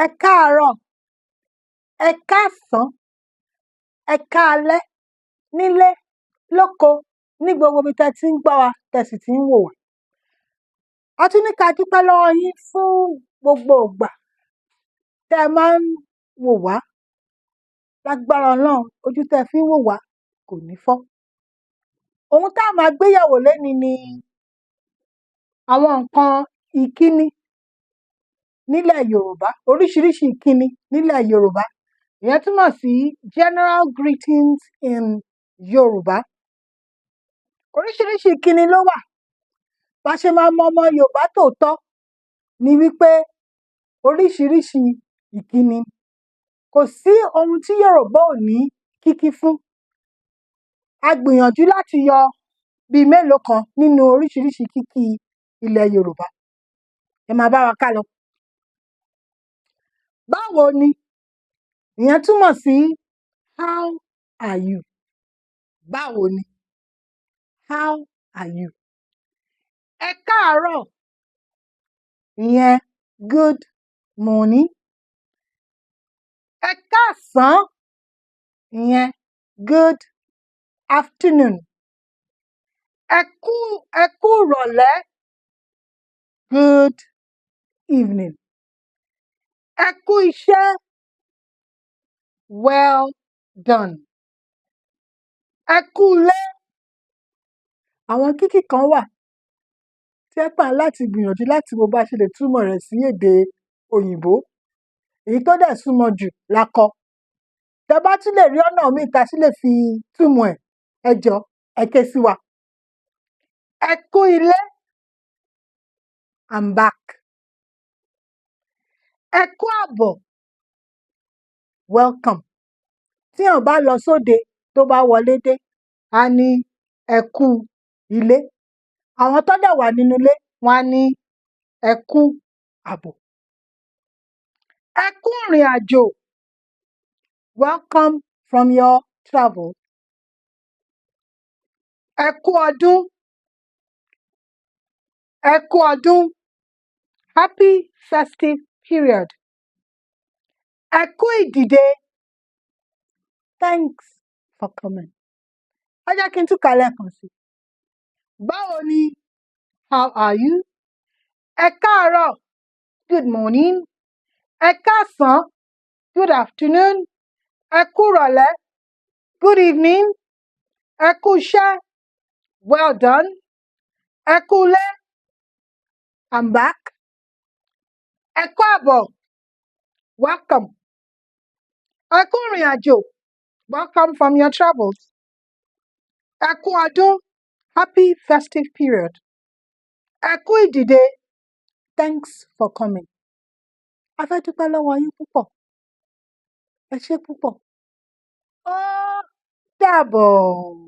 ẹ káàárọ̀, ẹ káàsán, ẹ káalẹ́ nílé, lóko, ní gbogbo ibi tẹ́ ti ń gbọ́ wa, tẹ́ sì ti ń wò wá. A tún ní ká dúpẹ́ lọ́wọ́ yín fún gbogbo ìgbà tẹ́ ẹ máa ń wò wá. Lágbára Ọlọ́run, ojú tẹ́ ẹ fi ń wò wá kò ní fọ́. Ohun tá a máa gbé yẹ̀wò lénìí ni àwọn nǹkan ìkíni nílẹ̀ Yorùbá, oríṣiríṣi ìkíni nílẹ̀ Yorùbá. Ìyẹn túmọ̀ sí general greetings in Yorùbá. Oríṣiríṣi ìkíni ló wà. Bá ṣe máa mọ ọmọ Yorùbá tòótọ́ ni wípé oríṣiríṣi ìkíni. Kò sí ohun tí Yorùbá ò ní kíkí fún. A gbìyànjú láti yọ bíi mélòó kan nínú oríṣiríṣi kíkí ilẹ̀ Yorùbá. Ẹ máa bá wa ká lọ. Báwo ni? Ìyẹn túmọ̀ sí how are you? Báwo ni? How are you? Ẹ káàárọ̀, ìyẹn good morning. Ẹ káàsán, ìyẹn good afternoon. Ẹ kú ìrọ̀lẹ́, good evening. Ẹ kú iṣẹ́, well done. Ẹ kú ilé. Àwọn kíkí kan wà tí ẹ pà láti gbìyànjú láti wo bá ṣe lè túmọ̀ rẹ̀ sí èdè òyìnbó. Èyí tó dẹ̀ súnmọ́ jù la kọ. Tẹ́ bá tún lè rí ọ̀nà míì tá a sì lè fi túmọ̀ ẹ̀, ẹ jọ̀ọ́ ẹ ké sí wa. Ẹ kú ilé, I'm back. Ẹ kú àbọ̀, welcome. Tí èèyàn bá lọ sóde tó bá wọlé dé, á ní ẹ kú ilé. Àwọn tó dẹ̀ wà nínú ilé, wọ́n á ní ẹ kú àbọ̀. Ẹ kú ìrìn àjò, welcome from your travel. Ẹ kú ọdún, ẹ kú ọdún, happy festive period. Ẹ kú ìdìde, thanks for coming. Ẹ jẹ́ kí n tún kà á lẹ́ẹ̀kan sí. Báwo ni? How are you? Ẹ káàárọ̀, good morning. Ẹ káàsán, good afternoon. Ẹ kú ìrọ̀lẹ́, good evening. Ẹ kú iṣẹ́, well done. Ẹ kú ilé, I'm back. Ẹ kú àbọ̀, welcome. Ẹ kú ìrìn àjò, welcome from your travels. Ẹ kú ọdún, happy festive period. Ẹ kú ìdìde, thanks for coming. A fẹ́ dúpẹ́ lọ́wọ́ yín púpọ̀. Ẹ ṣé púpọ̀. Ó dàbọ̀.